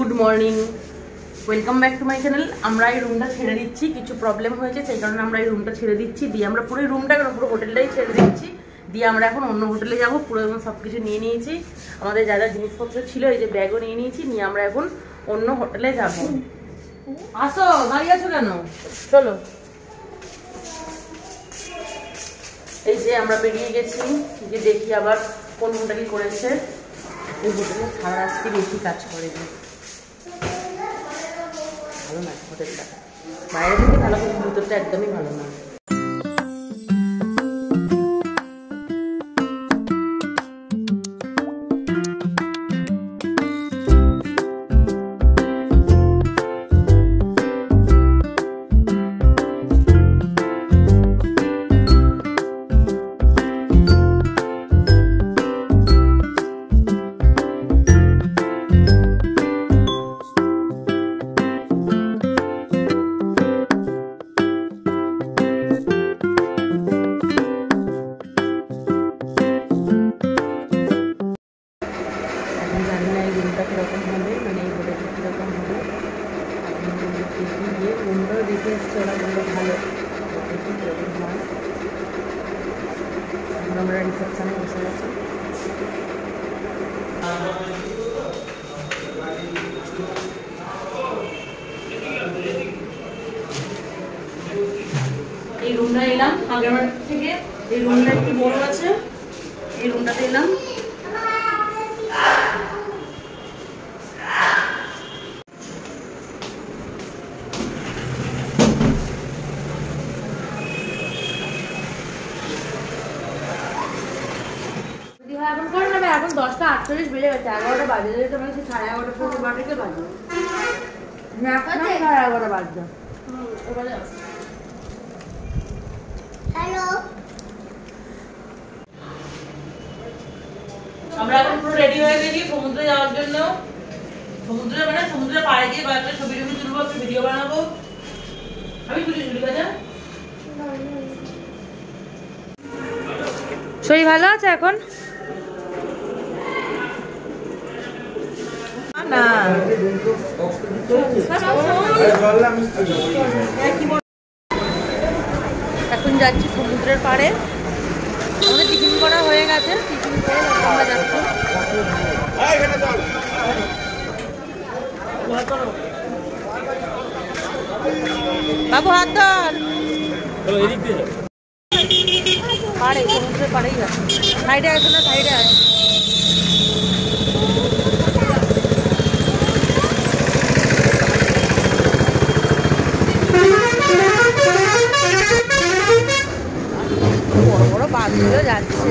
Good morning, welcome back to my channel. আমরা এই রুমটা ছেড়ে দিচ্ছি, কিছু প্রবলেম হয়েছে সেই কারণে আমরা এই রুমটা ছেড়ে দিচ্ছি। দিয়ে আমরা পুরো রুমটা পুরো হোটেলটাই ছেড়ে দিচ্ছি। দিয়ে আমরা এখন অন্য হোটেলে যাবো। পুরো সব কিছু নিয়ে নিয়েছি, আমাদের যা যা জিনিসপত্র ছিল, এই যে ব্যাগও নিয়ে নিয়েছি। নিয়ে আমরা এখন অন্য হোটেলে যাব। আসো, দাঁড়িয়ে আছো কেন? চলো। এই যে আমরা বেরিয়ে গেছি, যে দেখি আবার কোন হোটেলই করেছে। এই হোটেলে সারা রাত্রি বেশি কাজ করে, ভালো না হোটেলটা। বাইরে থেকে ভালো, কিন্তু ভিতরটা একদমই ভালো না। আমরা রিসেপশনে বসে গেছি। এই রুমটা এলাম আগের থেকে। এই রুমটা একটু বড় আছে, এই রুমটাতে এলাম। এখন করে নেবে, এখন 10টা 48 বেজে গেছে। 11টা বাজে, তো মানে 11:30 পর্যন্ত বাড়িতে বাজে। এখন 11:30 বাজছে। হ্যালো, আমরা এখন পুরো রেডি হয়ে গেছি সমুদ্রে যাওয়ার জন্য। সমুদ্রের পাড়ে গিয়ে কয়েকটা ছবি তুলবো, একটা ভিডিও বানাবো। আমি তুলি কাজা। শরীর ভালো আছে এখন? না, এখন যাচ্ছি সমুদ্রের পাড়ে। আমাদের টিফিন করা হয়ে গেছে, টিফিন করে আমরা যাচ্ছি। বাবু হাত ধর। পাড়ে, সমুদ্রের পাড়েই আছে। সাইডে আছে না, সাইডে আছে। বড় বড় বাসগুলো যাচ্ছে।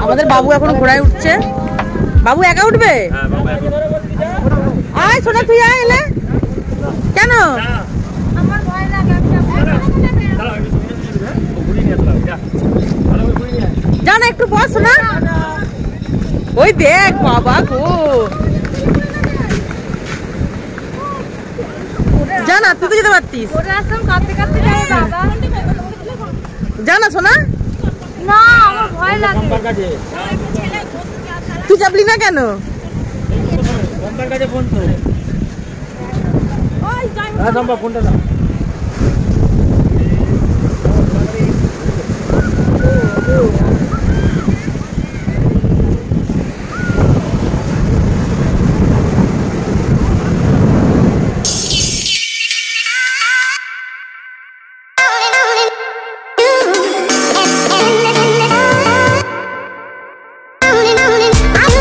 আমাদের বাবু এখন ঘোড়ায় উঠছে। বাবু একা উঠবে? আয় সোনা, তুই আয়। এলে কেন? যা না, একটু বস না। ওই দেখ বাবা গো, যা না, তুই তো যেতে পারতিস। যা না সোনা। না, আমার ভয় লাগে। তুই চাপলি না কেন? ফোনটা দাও।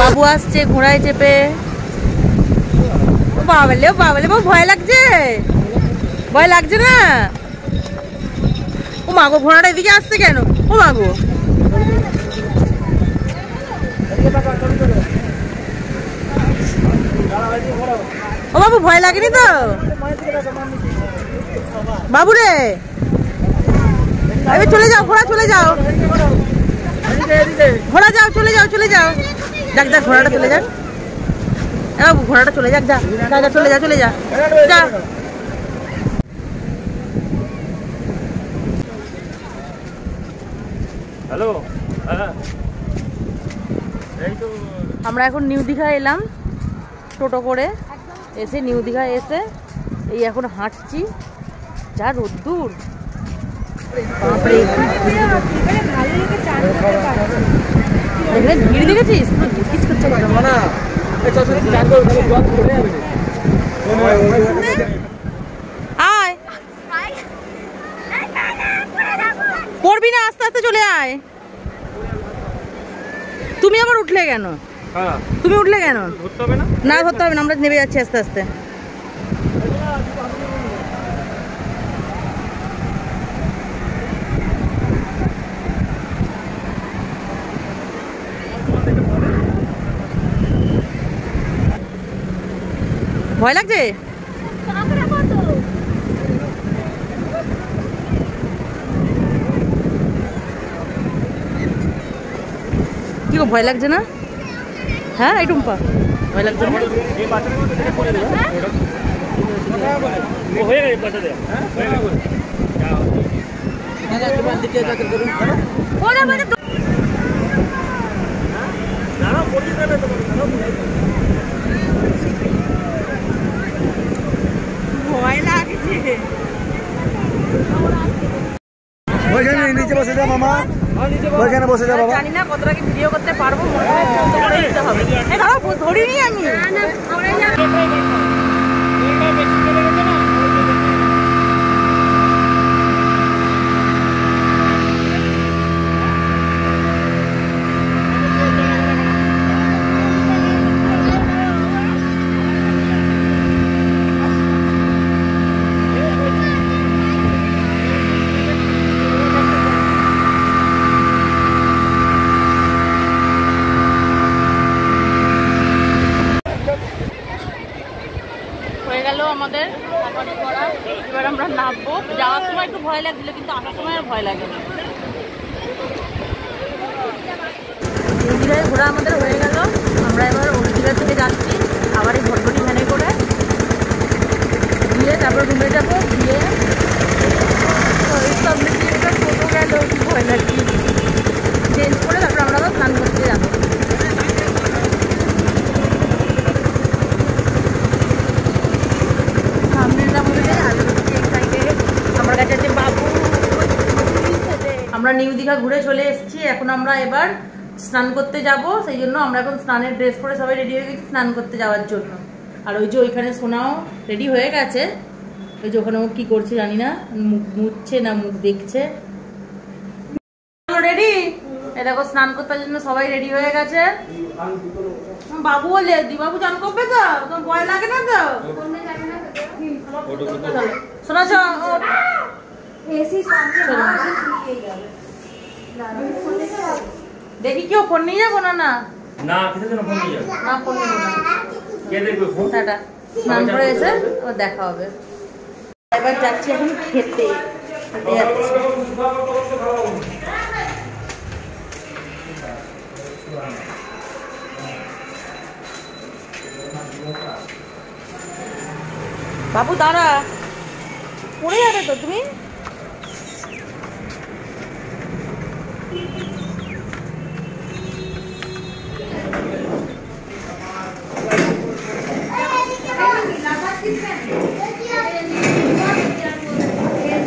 বাবু আসছে ঘোড়ায় চেপে। ও বাবালে, ও বাবালে, ভয় লাগছে? ভয় লাগছে না? ও মাগো ঘোড়াটা এদিকে আসছে কেন? ও মাগো ও বাবু ভয় লাগেনি তো বাবু রে? এবার চলে যাও ঘোড়া, চলে যাও ঘোড়া, যাও চলে যাও চলে যাও। যাক যাক ঘোড়াটা চলে যাক বাবু, ঘোড়াটা চলে যাক, যা যা চলে যা চলে যা যা। হ্যালো, আমরা এখন নিউ দীঘা এলাম টোটো করে, এসে নিউ দীঘা এসে এই এখন হাঁটছি, যা রোদ্দুর। এখানে ভিড় দেখেছিস, পুরো কিচকিচ করছে। আয় পড়বি না, আস্তে আস্তে চলে আয়। তুমি আবার উঠলে কেন? তুমি উঠলে কেন? না ধরতে হবে না, আমরা নেমে যাচ্ছি আস্তে আস্তে। ভয় লাগছে? কি গো ভয় লাগছে না? হ্যাঁ এই টুম্পা ভয় লাগছে না? ভয় লাগছে। নিচে বসে যা মামা, ওইখানে বসে যা বাবা। জানি না কতটা কি ভিডিও করতে পারবো, মনে হয় বন্ধ করে দিতে হবে। ধরিনি আমি। আমাদের এবার আমরা নামবো। যাওয়ার সময় একটু ভয় লাগছিল, কিন্তু আসার সময় আর ভয় লাগে না। দীঘায় ঘোরা আমাদের হয়ে গেল। আমরা এবার দীঘা থেকে যাচ্ছি আবার এই ভটভটি ভ্যানে করে, গিয়ে তারপর রুমে যাবো। গিয়ে সামনে দিয়ে একটা টোটো গেল, ভয় লাগছে। চেঞ্জ করে তারপর আমরা আবার স্নান করতে যাবো। আমরা নিউ দীঘা ঘুরে চলে এসেছি, এখন আমরা এবার স্নান করতে যাব। সেই জন্য আমরা এখন স্নানের ড্রেস পরে সবাই রেডি হয়ে গেছি স্নান করতে যাওয়ার জন্য। আর ওই যে ওইখানে সোনাও রেডি হয়ে গেছে, ওই যে ওখানে ও কি করছে জানি না, মুখ মুছছে না মুখ দেখছে। রেডি? এ দেখো স্নান করতে জন্য সবাই রেডি হয়ে গেছে। বাবু বলে দি বাবু চান করবে তো, তোমার ভয় লাগে না তো? শোনা দেখি কেউ ফোন নিয়ে যাবো না? না না ফোন নিয়ে যাবো না, স্নান করে এসে আবার দেখা হবে। এবার যাচ্ছি এখন খেতে যাচ্ছি। বাবু দাঁড়া, পড়ে যাবে তো তুমি।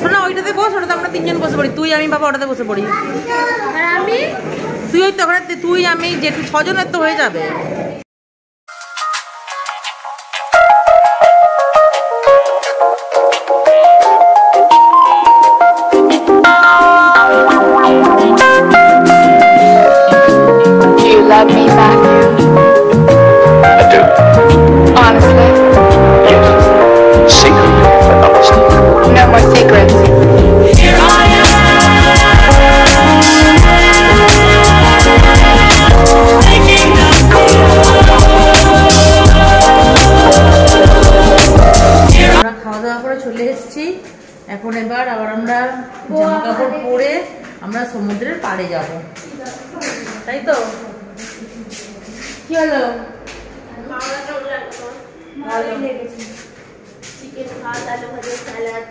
শোনা ওইটাতে বস, ওটাতে আমরা তিনজন বসে পড়ি, তুই আমি বাবা ওটাতে বসে পড়ি। আর আমি তুই ওই তো তুই আমি যেটু ছজনের তো হয়ে যাবে। Love me back. I do. Honestly. Yes. Secretly, but not mistaken. No more secrets. Here I am. এখন এবার আবার আমরা জামা কাপড় পরে আমরা সমুদ্রের পাড়ে যাব, তাই তো? কি হলো? ভালো লেগেছে। চিকেন ভাত, আলু ভাজা, স্যালাড।